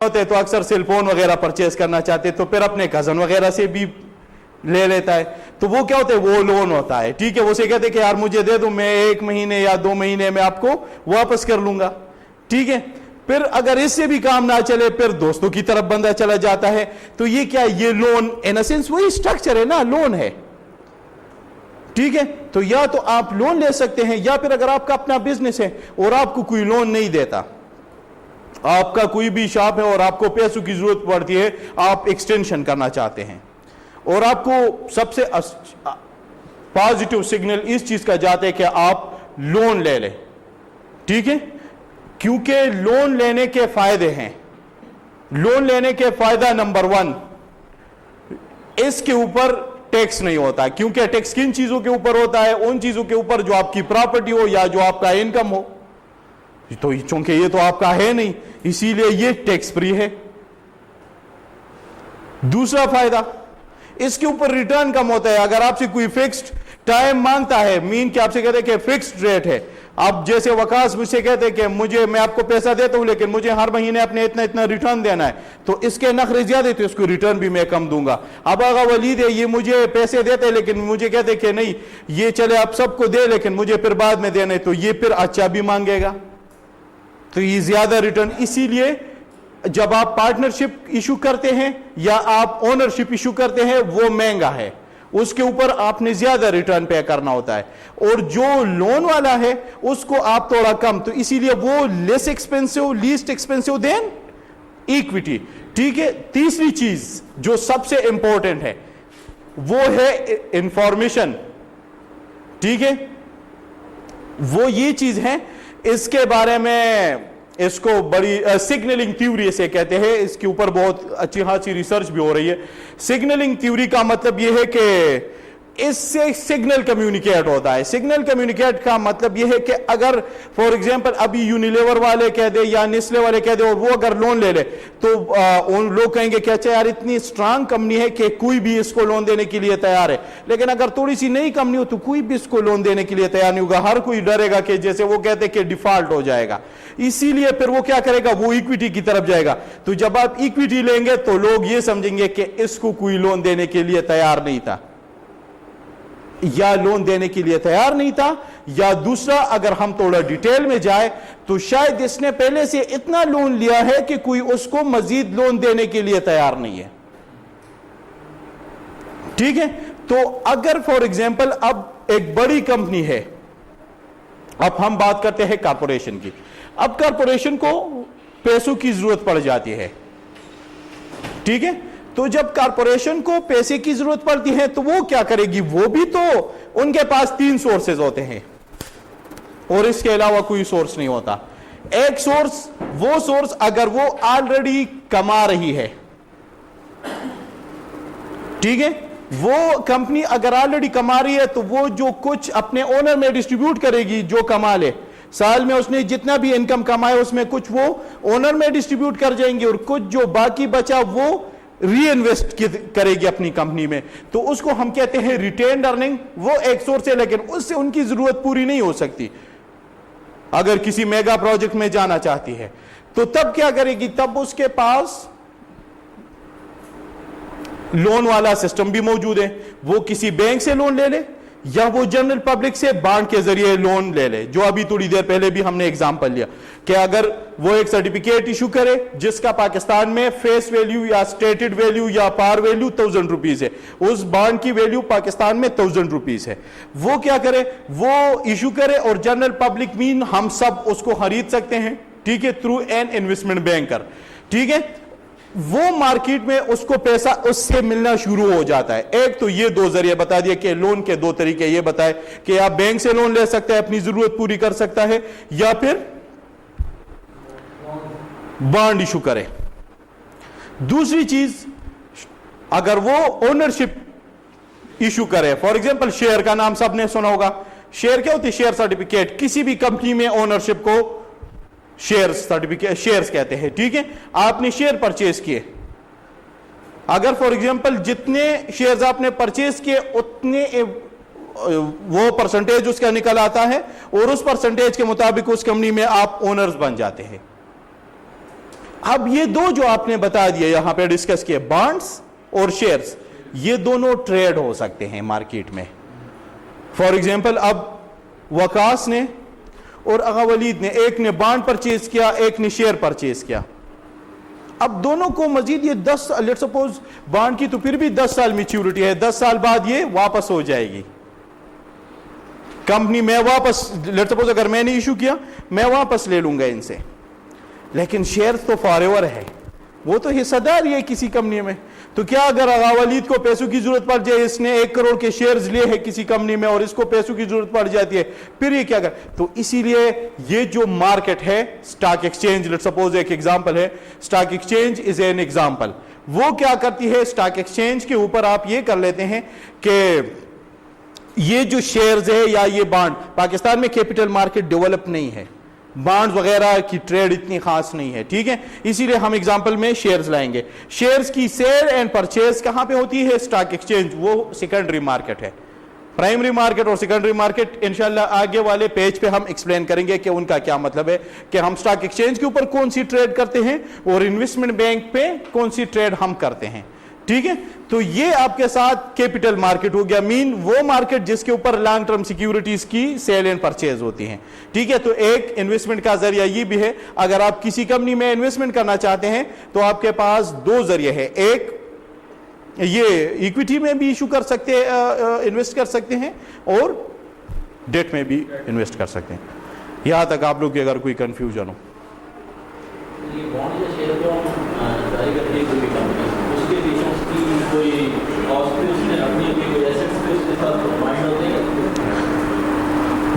ہوتے تو اکثر سیل فون وغیرہ پرچیز کرنا چاہتے تو پھر اپنے کزن وغیرہ سے بھی لے لیتا ہے, تو وہ کیا ہوتا ہے, وہ لون ہوتا ہے. ٹھیک ہے, وہ سے کہتے ہیں کہ یار مجھے دے دو, میں 1 مہینے یا 2 مہینے میں آپ کو واپس کر لوں گا. ٹھیک ہے, پھر اگر اس سے بھی کام نہ چلے پھر دوستوں کی طرف بندہ چلا جاتا ہے. تو یہ کیا, یہ لون ان اے سینس وہی اسٹرکچر ہے نا, لون ہے. ٹھیک ہے, تو یا تو آپ لون لے سکتے ہیں, یا پھر اگر آپ کا اپنا بزنس ہے اور آپ کو کوئی لون نہیں دیتا, آپ کا کوئی بھی شاپ ہے اور آپ کو پیسوں کی ضرورت پڑتی ہے, آپ ایکسٹینشن کرنا چاہتے ہیں, اور آپ کو سب سے پازیٹیو سگنل اس چیز کا جاتا ہے کہ آپ لون لے لیں. ٹھیک ہے, کیونکہ لون لینے کے فائدے ہیں. لون لینے کے فائدہ نمبر 1, اس کے اوپر ٹیکس نہیں ہوتا. کیونکہ ٹیکس کن چیزوں کے اوپر ہوتا ہے, ان چیزوں کے اوپر جو آپ کی پراپرٹی ہو یا جو آپ کا انکم ہو. تو چونکہ یہ تو آپ کا ہے نہیں, اسی لیے یہ ٹیکس فری ہے. دوسرا فائدہ, اس کے اوپر ریٹرن کم ہوتا ہے. اگر آپ سے کوئی فکسڈ ٹائم مانگتا ہے, مین کہ آپ سے کہتے ہیں کہ فکسڈ ریٹ ہے, آپ جیسے وکاس مجھ سے کہتے ہیں کہ میں آپ کو پیسہ دیتا ہوں لیکن مجھے ہر مہینے اپنے اتنا ریٹرن دینا ہے, تو اس کے نخرے زیادہ تو اس کو ریٹرن بھی میں کم دوں گا. اب آغا ولید ہے, یہ مجھے پیسے دیتے ہیں لیکن مجھے کہتے کہ نہیں یہ چلے آپ سب کو دے لیکن مجھے پھر بعد میں دینا ہے, تو یہ پھر اچھا بھی مانگے گا, تو یہ زیادہ ریٹرن. اسی لیے جب آپ پارٹنرشپ ایشو کرتے ہیں یا آپ اونرشپ ایشو کرتے ہیں وہ مہنگا ہے, اس کے اوپر آپ نے زیادہ ریٹرن پے کرنا ہوتا ہے. اور جو لون والا ہے اس کو آپ تھوڑا کم, تو اسی لیے وہ لیس ایکسپینسو, لیسٹ ایکسپینسو دین ایکویٹی. ٹھیک ہے, تیسری چیز جو سب سے امپورٹنٹ ہے وہ ہے انفارمیشن. ٹھیک ہے, وہ یہ چیز ہے, اس کے بارے میں اس کو بڑی سگنلنگ تھیوری اسے کہتے ہیں, اس کے اوپر بہت اچھی خاصی ریسرچ بھی ہو رہی ہے. سگنلنگ تھیوری کا مطلب یہ ہے کہ اس سے سگنل کمیونیکیٹ ہوتا ہے. سگنل کمیونیکیٹ کا مطلب یہ ہے کہ اگر فار ایگزامپل ابھی یونیلیور والے کہہ دے یا نیسلے والے کہہ دے اور وہ اگر لون لے لے تو ان لوگ کہیں گے کہ اچھا یار اتنی اسٹرانگ کمپنی ہے کہ کوئی بھی اس کو لون دینے کے لیے تیار ہے. لیکن اگر تھوڑی سی نئی کمپنی ہو تو کوئی بھی اس کو لون دینے کے لیے تیار نہیں ہوگا, ہر کوئی ڈرے گا کہ جیسے وہ کہتے کہ ڈیفالٹ ہو جائے گا. اسی لیے پھر وہ کیا کرے گا, وہ ایکویٹی کی طرف جائے گا. تو جب آپ ایکویٹی لیں گے تو لوگ یہ سمجھیں گے کہ اس کو کوئی لون دینے کے لیے تیار نہیں تھا, یا لون دینے کے لیے تیار نہیں تھا, یا دوسرا اگر ہم تھوڑا ڈیٹیل میں جائے تو شاید اس نے پہلے سے اتنا لون لیا ہے کہ کوئی اس کو مزید لون دینے کے لیے تیار نہیں ہے. ٹھیک ہے, تو اگر فار ایگزامپل اب ایک بڑی کمپنی ہے, اب ہم بات کرتے ہیں کارپوریشن کی. اب کارپوریشن کو پیسوں کی ضرورت پڑ جاتی ہے. ٹھیک ہے, تو جب کارپوریشن کو پیسے کی ضرورت پڑتی ہے تو وہ کیا کرے گی, وہ بھی تو ان کے پاس 3 سورسز ہوتے ہیں اور اس کے علاوہ کوئی سورس نہیں ہوتا. ایک سورس, وہ سورس اگر وہ آلریڈی کما رہی ہے, ٹھیک ہے, وہ کمپنی اگر آلریڈی کما رہی ہے تو وہ جو کچھ اپنے اونر میں ڈسٹریبیوٹ کرے گی, جو کما لے سال میں اس نے جتنا بھی انکم کمائے اس میں کچھ وہ اونر میں ڈسٹریبیوٹ کر جائیں گے, اور کچھ جو باقی بچا وہ ری انویسٹ کرے گی اپنی کمپنی میں. تو اس کو ہم کہتے ہیں ریٹینڈ ارننگ. وہ ایک سورس ہے لیکن اس سے ان کی ضرورت پوری نہیں ہو سکتی. اگر کسی میگا پروجیکٹ میں جانا چاہتی ہے تو تب کیا کرے گی, تب اس کے پاس لون والا سسٹم بھی موجود ہے. وہ کسی بینک سے لون لے لے یا وہ جنرل پبلک سے بانڈ کے ذریعے لون لے لے, جو ابھی تھوڑی دیر پہلے بھی ہم نے ایگزامپل لیا کہ اگر وہ ایک سرٹیفکیٹ ایشو کرے جس کا پاکستان میں فیس ویلیو یا اسٹیٹڈ ویلیو یا پار ویلیو 1000 روپیز ہے, اس بانڈ کی ویلیو پاکستان میں 1000 روپیز ہے, وہ کیا کرے, وہ ایشو کرے اور جنرل پبلک مین ہم سب اس کو خرید سکتے ہیں. ٹھیک ہے, تھرو این انویسٹمنٹ بینکر. ٹھیک ہے, وہ مارکیٹ میں اس کو پیسہ اس سے ملنا شروع ہو جاتا ہے. ایک تو یہ 2 ذریعے بتا دیا کہ لون کے 2 طریقے یہ بتائے کہ آپ بینک سے لون لے سکتے ہیں, اپنی ضرورت پوری کر سکتا ہے, یا پھر بانڈ ایشو کرے. دوسری چیز, اگر وہ اونرشپ ایشو کرے, فار ایگزامپل شیئر کا نام سب نے سنا ہوگا. شیئر کیا ہوتی ہے, شیئر سرٹیفکیٹ. کسی بھی کمپنی میں اونرشپ کو شیئر سرٹیفکیٹ, شیئرز کہتے ہیں. ٹھیک ہے, آپ نے شیئر پرچیز کیے, اگر فار ایگزامپل جتنے شیئرز آپ نے پرچیز کیے اتنے وہ پرسنٹیج اس کا نکل آتا ہے, اور اس پرسنٹیج کے مطابق اس کمپنی میں آپ اونرز بن جاتے ہیں. اب یہ دو جو آپ نے بتا دیا یہاں پہ ڈسکس کیے بانڈز اور شیئرز, یہ دونوں ٹریڈ ہو سکتے ہیں مارکیٹ میں. فار ایگزامپل اب وقاص نے اور آغا ولید نے, ایک نے بانڈ پرچیز کیا, ایک نے شیئر پرچیز کیا. اب دونوں کو مزید یہ 10 لیٹ سپوز بانڈ کی تو پھر بھی 10 سال میچیورٹی ہے, 10 سال بعد یہ واپس ہو جائے گی کمپنی, میں واپس لیٹ سپوز اگر میں نے ایشو کیا میں واپس لے لوں گا ان سے. لیکن شیئر تو فار ایور ہے, وہ تو حصہ دار ہی ہے کسی کمپنی میں. تو کیا اگر آغا ولید کو پیسوں کی ضرورت پڑ جائے, اس نے 1 کروڑ کے شیئرز لیے ہیں کسی کمپنی میں اور اس کو پیسوں کی ضرورت پڑ جاتی ہے, پھر یہ کیا کر, تو اسی لیے یہ جو مارکیٹ ہے اسٹاک ایکسچینج, لیٹ سپوز ایک ایگزامپل ہے stock exchange is an example, وہ کیا کرتی ہے اسٹاک ایکسچینج کے اوپر آپ یہ کر لیتے ہیں کہ یہ جو شیئرز ہے یا یہ بانڈ, پاکستان میں کیپٹل مارکیٹ ڈیولپ نہیں ہے, بانڈز وغیرہ کی ٹریڈ اتنی خاص نہیں ہے, ٹھیک ہے, اسی لیے ہم ایگزامپل میں شیئرز لائیں گے. شیئرز کی سیل اینڈ پرچیز کہاں پہ ہوتی ہے, اسٹاک ایکسچینج, وہ سیکنڈری مارکیٹ ہے. پرائمری مارکیٹ اور سیکنڈری مارکیٹ انشاءاللہ آگے والے پیج پہ ہم ایکسپلین کریں گے کہ ان کا کیا مطلب ہے, کہ ہم اسٹاک ایکسچینج کے اوپر کون سی ٹریڈ کرتے ہیں اور انویسٹمنٹ بینک پہ کون سی ٹریڈ ہم کرتے ہیں, ٹھیک ہے. تو یہ آپ کے ساتھ کیپٹل مارکیٹ ہو گیا, مین وہ مارکیٹ جس کے اوپر لانگ ٹرم سیکیورٹیز کی سیل اینڈ پرچیز ہوتی ہیں, ٹھیک ہے. تو ایک انویسٹمنٹ کا ذریعہ یہ بھی ہے, اگر آپ کسی کمپنی میں انویسٹمنٹ کرنا چاہتے ہیں تو آپ کے پاس 2 ذریعے ہیں, ایک یہ ایکویٹی میں بھی ایشو کر سکتے انویسٹ کر سکتے ہیں اور ڈیٹ میں بھی انویسٹ کر سکتے ہیں. یہاں تک آپ لوگ کی اگر کوئی کنفیوژن ہو.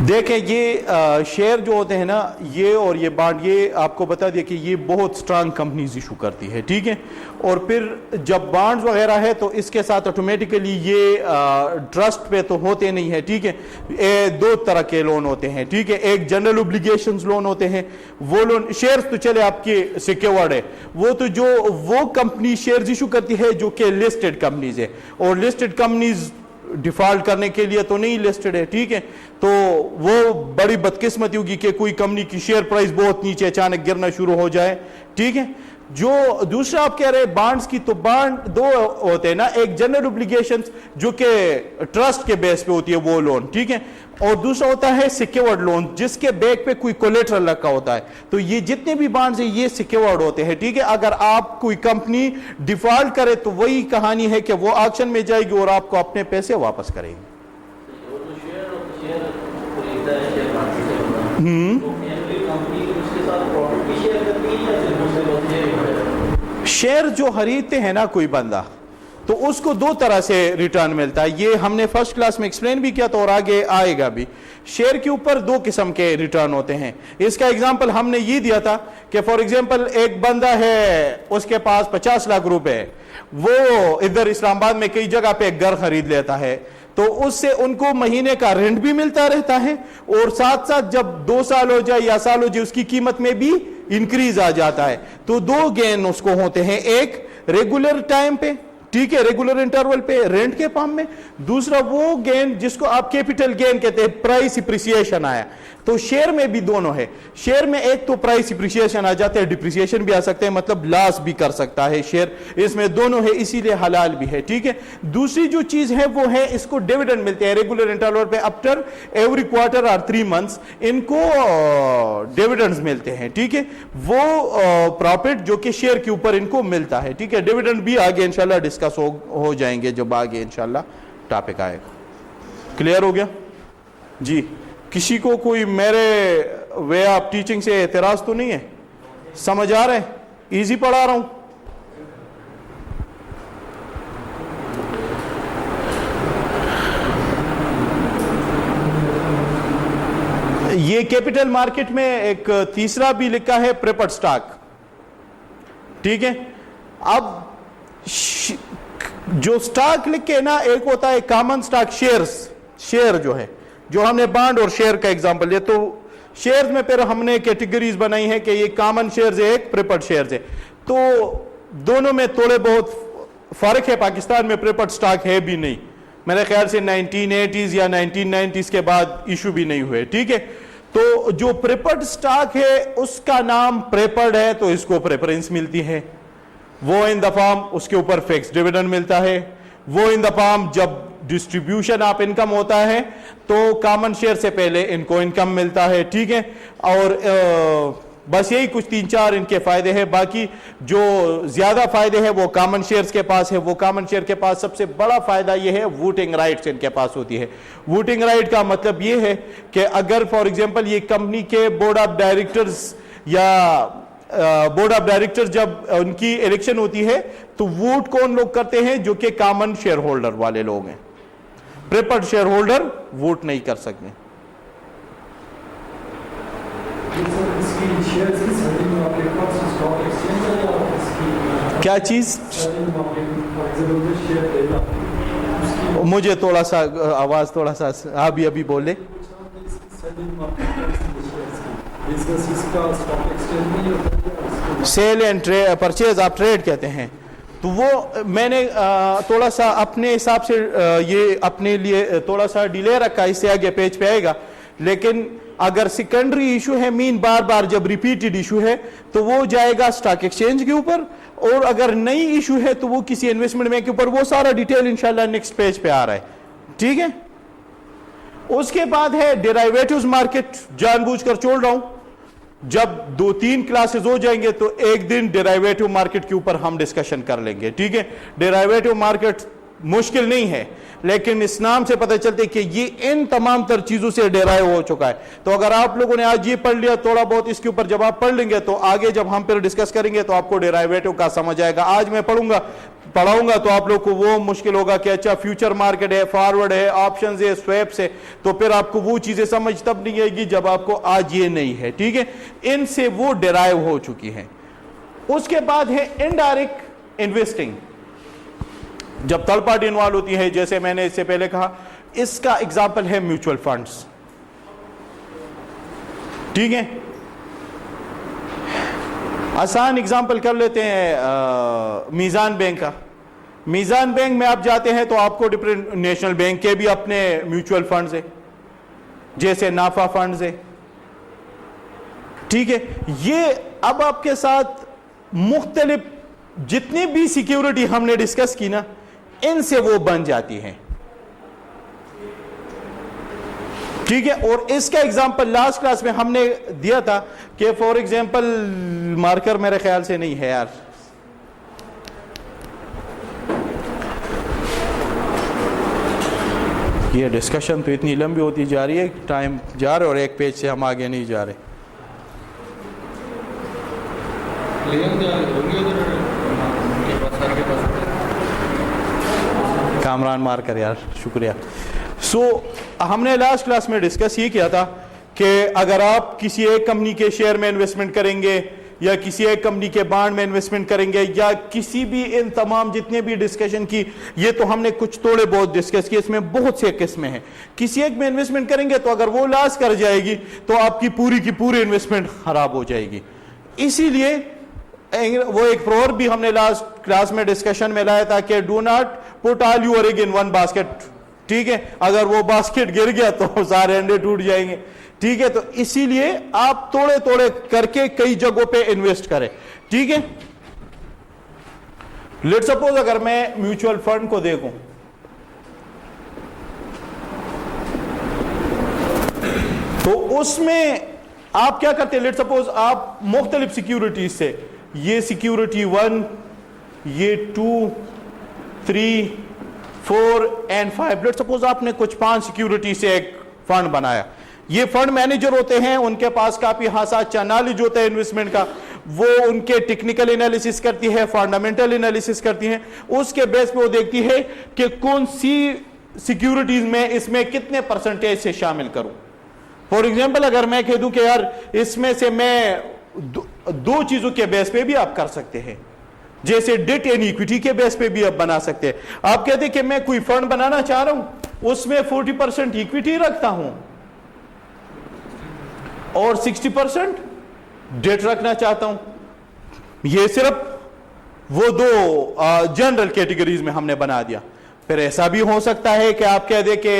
دیکھیں یہ شیئر جو ہوتے ہیں نا, یہ اور یہ بانڈ, یہ آپ کو بتا دیا کہ یہ بہت سٹرانگ کمپنیز ایشو کرتی ہے, ٹھیک ہے. اور پھر جب بانڈز وغیرہ ہے تو اس کے ساتھ آٹومیٹیکلی یہ ٹرسٹ پہ تو ہوتے نہیں ہے, ٹھیک ہے. 2 طرح کے لون ہوتے ہیں, ٹھیک ہے. ایک جنرل اوبلیگیشنز لون ہوتے ہیں, وہ لون, شیئرز تو چلے آپ کے سیکیورڈ ہے, وہ تو جو وہ کمپنی شیئرز ایشو کرتی ہے جو کہ لسٹڈ کمپنیز ہے, اور لسٹڈ کمپنیز ڈیفالٹ کرنے کے لیے تو نہیں لسٹڈ ہے, ٹھیک ہے. تو وہ بڑی بدقسمتی ہوگی کہ کوئی کمپنی کی شیئر پرائس بہت نیچے اچانک گرنا شروع ہو جائے, ٹھیک ہے. جو دوسرا آپ کہہ رہے ہیں بانڈز کی, تو بانڈ 2 ہوتے ہیں نا, ایک جنرل اوبلیگیشنز جو کہ ٹرسٹ کے بیس پہ ہوتی ہے وہ لون, ٹھیک ہے, اور دوسرا ہوتا ہے سیکیورڈ لون جس کے بیک پہ کوئی کولیٹرل رکھا ہوتا ہے. تو یہ جتنے بھی بانڈز ہیں یہ سیکیورڈ ہوتے ہیں, ٹھیک ہے. اگر آپ کوئی کمپنی ڈیفالٹ کرے تو وہی کہانی ہے کہ وہ آکشن میں جائے گی اور آپ کو اپنے پیسے واپس کرے گی. شیئر جو خریدتے ہیں نا کوئی بندہ, تو اس کو 2 طرح سے ریٹرن ملتا ہے. یہ ہم نے فرسٹ کلاس میں ایکسپلین بھی کیا تھا اور آگے آئے گا بھی. شیئر کے اوپر 2 قسم کے ریٹرن ہوتے ہیں. اس کا ایگزامپل ہم نے یہ دیا تھا کہ فار ایگزامپل ایک بندہ ہے, اس کے پاس 50 لاکھ روپے, وہ ادھر اسلام آباد میں کئی جگہ پہ ایک گھر خرید لیتا ہے, تو اس سے ان کو مہینے کا رینٹ بھی ملتا رہتا ہے, اور ساتھ ساتھ جب 2 سال ہو جائے یا سال ہو جائے اس کی قیمت میں بھی انکریز آ جاتا ہے. تو 2 گین اس کو ہوتے ہیں, ایک ریگولر ٹائم پہ, ٹھیک ہے, ریگولر انٹرول پہ رینٹ کے فارم میں, دوسرا وہ گین جس کو آپ کیپٹل گین کہتے ہیں, پرائس اپریسیشن آیا. تو شیئر میں بھی دونوں ہے. شیئر میں ایک تو پرائس اپریسیشن آ جاتا ہے, ڈپریسیشن بھی آ سکتے ہیں, مطلب لاس بھی کر سکتا ہے شیئر, اس میں دونوں ہے, اسی لیے حلال بھی ہے, ٹھیک ہے. دوسری جو چیز ہے وہ ہے اس کو ڈیویڈنڈ ملتے ہیں ریگولر انٹرول پہ, افٹر ایوری کوارٹر اور 3 منتھس ان کو ڈیویڈنڈز ملتے ہیں, ٹھیک ہے. وہ پروفٹ جو کہ شیئر کے اوپر ان کو ملتا ہے, ٹھیک ہے. ڈیویڈنڈ بھی آگے انشاءاللہ ڈسکس ہو جائیں گے جب آگے انشاءاللہ ٹاپک آئے گا. کلیئر ہو گیا جی؟ کسی کو کوئی میرے وے آف ٹیچنگ سے اعتراض تو نہیں ہے؟ سمجھ آ رہے ہیں؟ ایزی پڑھا رہا ہوں؟ یہ کیپٹل مارکیٹ میں ایک تیسرا بھی لکھا ہے, پریفرڈ سٹاک, ٹھیک ہے. اب جو سٹاک لکھے نا, ایک ہوتا ہے کامن سٹاک, شیئر جو ہے, جو ہم نے بانڈ اور شیئر کا ایگزامپل لیا. تو شیئرز میں پھر ہم نے کیٹیگریز بنائی ہیں کہ یہ کامن شیئرز ہے, ایک پریفرڈ شیئرز ہے. تو دونوں میں تھوڑے بہت فرق ہے. پاکستان میں پریفرڈ سٹاک ہے بھی نہیں, میرے خیال سے 1980s یا 1990s کے بعد ایشو بھی نہیں ہوئے, ٹھیک ہے. تو جو پریپرڈ سٹاک ہے اس کا نام پریپرڈ ہے تو اس کو پریفرنس ملتی ہے. وہ ان دا فارم اس کے اوپر فکس ڈیویڈنڈ ملتا ہے. وہ ان دا فارم جب ڈسٹریبیوشن آف انکم ہوتا ہے تو کامن شیئر سے پہلے ان کو انکم ملتا ہے. ٹھیک ہے, اور بس یہی کچھ 3-4 ان کے فائدے ہیں. باقی جو زیادہ فائدے ہیں وہ کامن شیئرز کے پاس ہے. وہ کامن شیئر کے پاس سب سے بڑا فائدہ یہ ہے ووٹنگ رائٹس ان کے پاس ہوتی ہے. ووٹنگ رائٹ کا مطلب یہ ہے کہ اگر فار ایگزامپل یہ کمپنی کے بورڈ آف ڈائریکٹرز یا بورڈ آف ڈائریکٹر جب ان کی الیکشن ہوتی ہے تو ووٹ کون لوگ کرتے ہیں؟ جو کہ کامن شیئر ہولڈر والے لوگ ہیں. پریفرڈ شیئر ہولڈر ووٹ نہیں کر سکتے. کیا چیز؟ مجھے تھوڑا سا آواز تھوڑا سا آپ بھی ابھی بولے. سیل اینڈ پرچیز آپ ٹریڈ کہتے ہیں. تو وہ میں نے تھوڑا سا اپنے حساب سے یہ اپنے لیے تھوڑا سا ڈیلے رکھا, اس سے آگے پیج پہ آئے گا. لیکن اگر سیکنڈری ایشو ہے مین بار بار جب ریپیٹڈ ایشو ہے تو وہ جائے گا سٹاک ایکسچینج کے اوپر, اور اگر نئی ایشو ہے تو وہ کسی انویسٹمنٹ بینک کے اوپر. وہ سارا ڈیٹیل انشاءاللہ نیکسٹ پیج پہ آ رہا ہے. ٹھیک ہے, اس کے بعد ہے ڈیرائیویٹوز مارکیٹ. جان بوجھ کر چھوڑ رہا ہوں, جب 2-3 کلاسز ہو جائیں گے تو ایک دن ڈیرائیویٹو مارکیٹ کے اوپر ہم ڈسکشن کر لیں گے. ٹھیک ہے, ڈیرائیویٹو مارکیٹ مشکل نہیں ہے, لیکن اس نام سے پتہ چلتے کہ یہ ان تمام تر چیزوں سے ڈیرائیو ہو چکا ہے. تو اگر آپ لوگوں نے آج یہ پڑھ لیا تھوڑا بہت اس کے اوپر جب آپ پڑھ لیں گے تو آگے جب ہم پھر ڈسکس کریں گے تو آپ کو ڈیرائیویٹو کا سمجھ آئے گا. آج میں پڑھاؤں گا تو آپ لوگ کو وہ مشکل ہوگا کہ اچھا فیوچر مارکیٹ ہے, فارورڈ ہے, آپشنز ہے, سویپس ہے, تو پھر آپ کو وہ چیزیں سمجھ تب نہیں آئے گی جب آپ کو آج یہ نہیں ہے. ٹھیک ہے, ان سے وہ ڈیرائیو ہو چکی ہیں. اس کے بعد ہے انڈائریکٹ انویسٹنگ. جب تھرڈ پارٹی انوالو ہوتی ہے, جیسے میں نے اس سے پہلے کہا, اس کا ایگزامپل ہے میوچل فنڈز. ٹھیک ہے, آسان ایگزامپل کر لیتے ہیں میزان بینک کا. میزان بینک میں آپ جاتے ہیں تو آپ کو ڈفرینٹ نیشنل بینک کے بھی اپنے میوچل فنڈز ہیں, جیسے نافا فنڈز ہے. ٹھیک ہے, یہ اب آپ کے ساتھ مختلف جتنی بھی سیکیورٹی ہم نے ڈسکس کی نا, ان سے وہ بن جاتی ہیں. ٹھیک ہے, اور اس کا ایگزامپل لاسٹ کلاس میں ہم نے دیا تھا کہ فار ایگزامپل مارکر میرے خیال سے نہیں ہے یار, یہ ڈسکشن تو اتنی لمبی ہوتی جا رہی ہے, ٹائم جا رہا ہے اور ایک پیج سے ہم آگے نہیں جا رہے. کامران مارکر یار, شکریہ. ہم نے لاسٹ کلاس میں ڈسکس یہ کیا تھا کہ اگر آپ کسی ایک کمپنی کے شیئر میں انویسٹمنٹ کریں گے یا کسی ایک کمپنی کے بانڈ میں انویسٹمنٹ کریں گے یا کسی بھی ان تمام جتنے بھی ڈسکشن کی, یہ تو ہم نے کچھ تھوڑے بہت ڈسکس کی, اس میں بہت سے قسمیں ہیں. کسی ایک میں انویسٹمنٹ کریں گے تو اگر وہ لاس کر جائے گی تو آپ کی پوری انویسٹمنٹ خراب ہو جائے گی. اسی لیے وہ ایک پروور بھی ہم نے لاسٹ کلاس میں ڈسکشن میں لایا تھا کہ do not put all your egg in one basket. ٹھیک ہے, اگر وہ باسکٹ گر گیا تو سارے انڈے ٹوٹ جائیں گے. ٹھیک ہے, تو اسی لیے آپ توڑے کر کے کئی جگہوں پہ انویسٹ کریں. ٹھیک ہے, لیٹ سپوز اگر میں میوچل فنڈ کو دیکھوں تو اس میں آپ کیا کرتے ہیں, لیٹ سپوز آپ مختلف سیکیورٹیز سے, یہ سیکیورٹی 1, یہ 2, 3, 4 and 5, لیٹ سپوز آپ نے کچھ 5 سیکیورٹی سے ایک فنڈ بنایا. یہ فنڈ مینیجر ہوتے ہیں, ان کے پاس کافی خاصا اچھا نالج ہوتا ہے انویسٹمنٹ کا. وہ ان کے ٹیکنیکل انالیسس کرتی ہے, فنڈامنٹل انالیسس کرتی ہیں. اس کے بیس پہ وہ دیکھتی ہے کہ کون سی سیکیورٹیز میں اس میں کتنے پرسنٹیج سے شامل کروں. فار ایگزامپل اگر میں کہہ دوں کہ یار اس میں سے میں 2 چیزوں کے بیس پہ بھی آپ کر سکتے ہیں, جیسے ڈیٹ اینڈ ایکویٹی کے بیس پہ بھی آپ بنا سکتے ہیں. آپ کہتے ہیں کہ میں کوئی فنڈ بنانا چاہ رہا ہوں, اس میں 40% ایکویٹی رکھتا ہوں اور 60% ڈیٹ رکھنا چاہتا ہوں. یہ صرف وہ 2 جنرل کیٹیگریز میں ہم نے بنا دیا. پھر ایسا بھی ہو سکتا ہے کہ آپ کہہ دیں کہ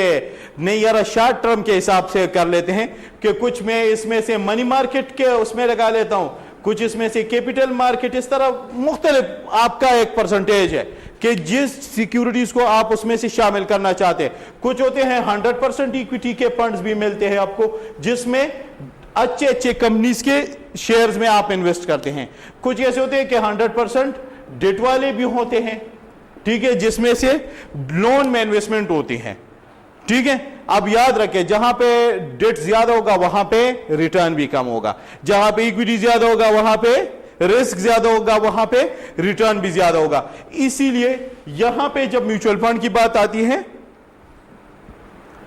نہیں یار شارٹ ٹرم کے حساب سے کر لیتے ہیں کہ کچھ میں اس میں سے منی مارکیٹ کے اس میں لگا لیتا ہوں, کچھ اس میں سے کیپٹل مارکیٹ, اس طرح مختلف آپ کا ایک پرسنٹیج ہے کہ جس سیکیورٹیز کو آپ اس میں سے شامل کرنا چاہتے ہیں. کچھ ہوتے ہیں 100% ایکویٹی کے فنڈز بھی ملتے ہیں آپ کو, جس میں اچھے اچھے کمپنیز کے شیئرز میں آپ انویسٹ کرتے ہیں. کچھ ایسے ہوتے ہیں کہ 100% ڈیٹ والے بھی ہوتے ہیں, ٹھیک ہے, جس میں سے لون میں انویسٹمنٹ ہوتی ہے. ٹھیک ہے, اب یاد رکھیں جہاں پہ ڈیٹ زیادہ ہوگا وہاں پہ ریٹرن بھی کم ہوگا, جہاں پہ ایکویٹی زیادہ ہوگا وہاں پہ رسک زیادہ ہوگا, وہاں پہ ریٹرن بھی زیادہ ہوگا. اسی لیے یہاں پہ جب میوچل فنڈ کی بات آتی ہے,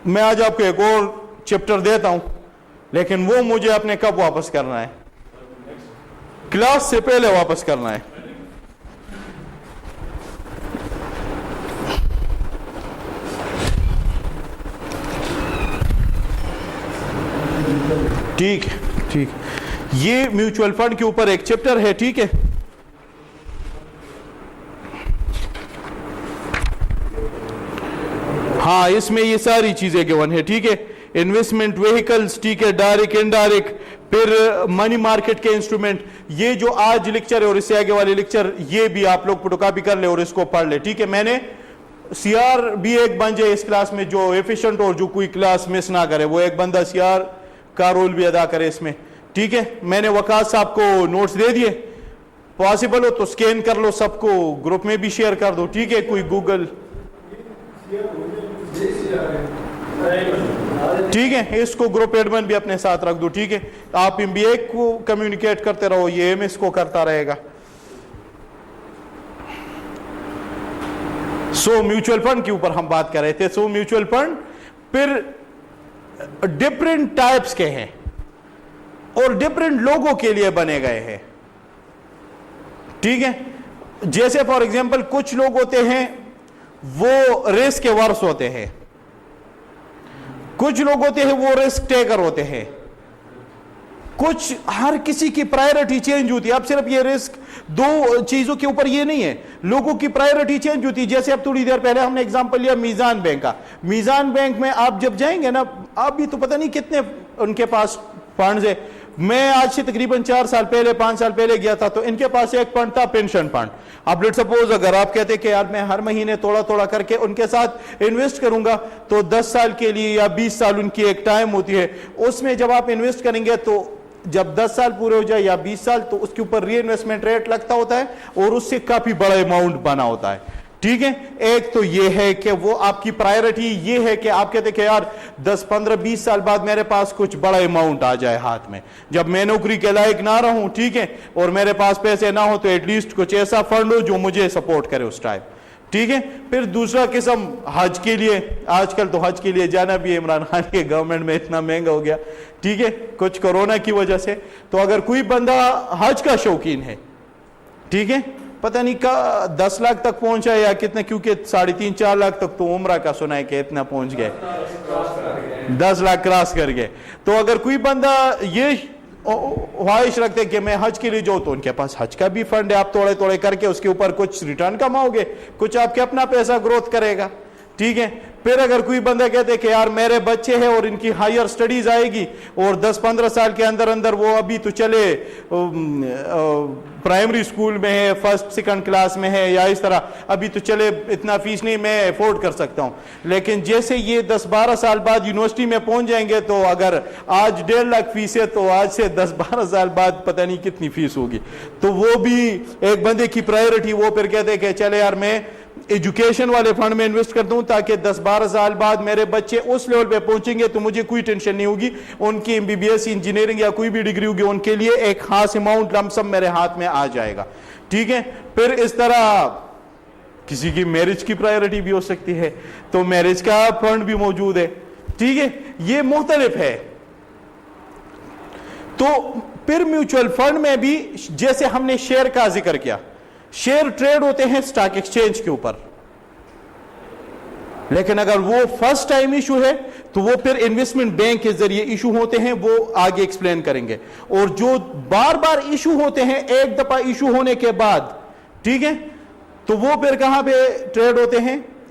میں آج آپ کو ایک اور چیپٹر دیتا ہوں, لیکن وہ مجھے اپنے کب واپس کرنا ہے, کلاس سے پہلے واپس کرنا ہے. ٹھیک ہے, ٹھیک, یہ میوچل فنڈ کے اوپر ایک چیپٹر ہے. ٹھیک ہے, ہاں اس میں یہ ساری چیزیں گون ہے. ٹھیک ہے, انویسٹمنٹ وہیکلز, ٹھیک ہے, ڈائریکٹ انڈائریکٹ, پھر منی مارکیٹ کے انسٹرومنٹ. یہ جو آج لیکچر ہے اور اس سے آگے والے لیکچر یہ بھی آپ لوگ فوٹو کاپی کر لیں اور اس کو پڑھ لیں. ٹھیک ہے, میں نے سی آر بھی ایک بن جائے اس کلاس میں جو ایفیشنٹ اور جو کوئی کلاس مس نہ کرے, وہ ایک بندہ سی آر کا رول بھی ادا کرے اس میں. ٹھیک ہے, میں نے وقاص صاحب کو نوٹس دے دیے, پاسبل ہو تو سکین کر لو, سب کو گروپ میں بھی شیئر کر دو. ٹھیک ہے, کوئی گوگل, ٹھیک ہے, اس کو گروپ ایڈمن بھی اپنے ساتھ رکھ دو. ٹھیک ہے, آپ ایم بی اے کو کمیونیکیٹ کرتے رہو, یہ ایم ایس کو کرتا رہے گا. سو میوچل فنڈ کے اوپر ہم بات کر رہے تھے. سو میوچل فنڈ پھر ڈفرینٹ ٹائپس کے ہیں اور ڈفرینٹ لوگوں کے لیے بنے گئے ہیں. ٹھیک ہے, جیسے فار ایگزامپل کچھ لوگ ہوتے ہیں وہ رسک کے ورث ہوتے ہیں, کچھ لوگ ہوتے ہیں وہ رسک ٹیکر ہوتے ہیں, کچھ ہر کسی کی پرائیورٹی چینج ہوتی ہے. اب صرف یہ رسک دو چیزوں کے اوپر یہ نہیں ہے, لوگوں کی پرائیورٹی چینج ہوتی ہے. جیسے اب تھوڑی دیر پہلے ہم نے اگزامپل لیا میزان بینک کا. میزان بینک میں آپ جب جائیں گے نا, آپ بھی تو پتہ نہیں کتنے ان کے پاس فنڈز ہے. میں آج سے تقریباً 4 سال پہلے 5 سال پہلے گیا تھا تو ان کے پاس ایک فنڈ تھا پینشن فنڈ. اب لیٹ سپوز اگر آپ کہتے کہ یار میں ہر مہینے تھوڑا تھوڑا کر کے ان کے ساتھ انویسٹ کروں گا تو 10 سال کے لیے یا 20 سال ان کی ایک ٹائم ہوتی ہے, اس میں جب آپ انویسٹ کریں گے تو جب 10 سال پورے ہو جائے یا 20 سال تو اس کے اوپر ری انویسٹمنٹ ریٹ لگتا ہوتا ہے اور اس سے کافی بڑا اماؤنٹ بنا ہوتا ہے. ٹھیک ہے, ایک تو یہ ہے کہ وہ آپ کی پرائیورٹی یہ ہے کہ آپ کہتے کہ یار 10 15 20 سال بعد میرے پاس کچھ بڑا اماؤنٹ آ جائے ہاتھ میں, جب میں نوکری کے لائق نہ رہوں, ٹھیک ہے, اور میرے پاس پیسے نہ ہو تو ایٹ لیسٹ کچھ ایسا فنڈ ہو جو مجھے سپورٹ کرے اس ٹائم. ٹھیک ہے, پھر دوسرا قسم حج کے لیے. آج کل تو حج کے لیے جانا بھی عمران خان کے گورنمنٹ میں اتنا مہنگا ہو گیا, ٹھیک ہے, کچھ کورونا کی وجہ سے. تو اگر کوئی بندہ حج کا شوقین ہے, ٹھیک ہے, پتہ نہیں 10 لاکھ تک پہنچا یا کتنا, کیونکہ 3.5-4 لاکھ تک تو عمرہ کا سنا ہے کہ اتنا پہنچ گئے, 10 لاکھ کراس کر گئے. تو اگر کوئی بندہ یہ خواہش رکھتے کہ میں حج کے لیے جاؤں تو ان کے پاس حج کا بھی فنڈ ہے, آپ توڑے توڑے کر کے اس کے اوپر کچھ ریٹرن کماؤ گے, کچھ آپ کے اپنا پیسہ گروتھ کرے گا. ٹھیک ہے, پھر اگر کوئی بندہ کہتے کہ یار میرے بچے ہیں اور ان کی ہائر سٹڈیز آئے گی اور 10-15 سال کے اندر اندر وہ ابھی تو چلے پرائمری اسکول میں ہے, 1st-2nd کلاس میں ہے, یا اس طرح ابھی تو چلے اتنا فیس نہیں میں افورڈ کر سکتا ہوں, لیکن جیسے یہ 10-12 سال بعد یونیورسٹی میں پہنچ جائیں گے تو اگر آج 1.5 لاکھ فیس ہے تو آج سے 10-12 سال بعد پتہ نہیں کتنی فیس ہوگی. تو وہ بھی ایک بندے کی پرائیورٹی, وہ پھر کہتے کہ چلے یار میں ایجوکیشن والے فنڈ میں انویسٹ کر دوں تاکہ 10-12 سال بعد میرے بچے اس لیول پہ پہنچیں گے تو مجھے کوئی ٹینشن نہیں ہوگی, ان کی MBBS انجینئرنگ یا کوئی بھی ڈگری ہوگی ان کے لیے ایک خاص اماؤنٹ لم سم میرے ہاتھ میں آ جائے گا. ٹھیک ہے, پھر اس طرح کسی کی میرج کی پرائیورٹی بھی ہو سکتی ہے تو میرج کا فنڈ بھی موجود ہے. ٹھیک ہے, یہ مختلف ہے. تو پھر میوچل فنڈ میں بھی جیسے ہم نے شیئر کا ذکر کیا, شیئر ٹریڈ ہوتے ہیں اسٹاک ایکسچینج کے اوپر, لیکن اگر وہ فرسٹ ٹائم ایشو ہے تو وہ پھر انویسٹمنٹ بینک کے ذریعے ایشو ہوتے ہیں, وہ آگے ایکسپلین کریں گے. اور جو بار بار ایشو ہوتے ہیں ایک دفعہ ایشو ہونے کے بعد, ٹھیک ہے, تو وہ پھر کہاں پہ ٹریڈ ہوتے ہیں,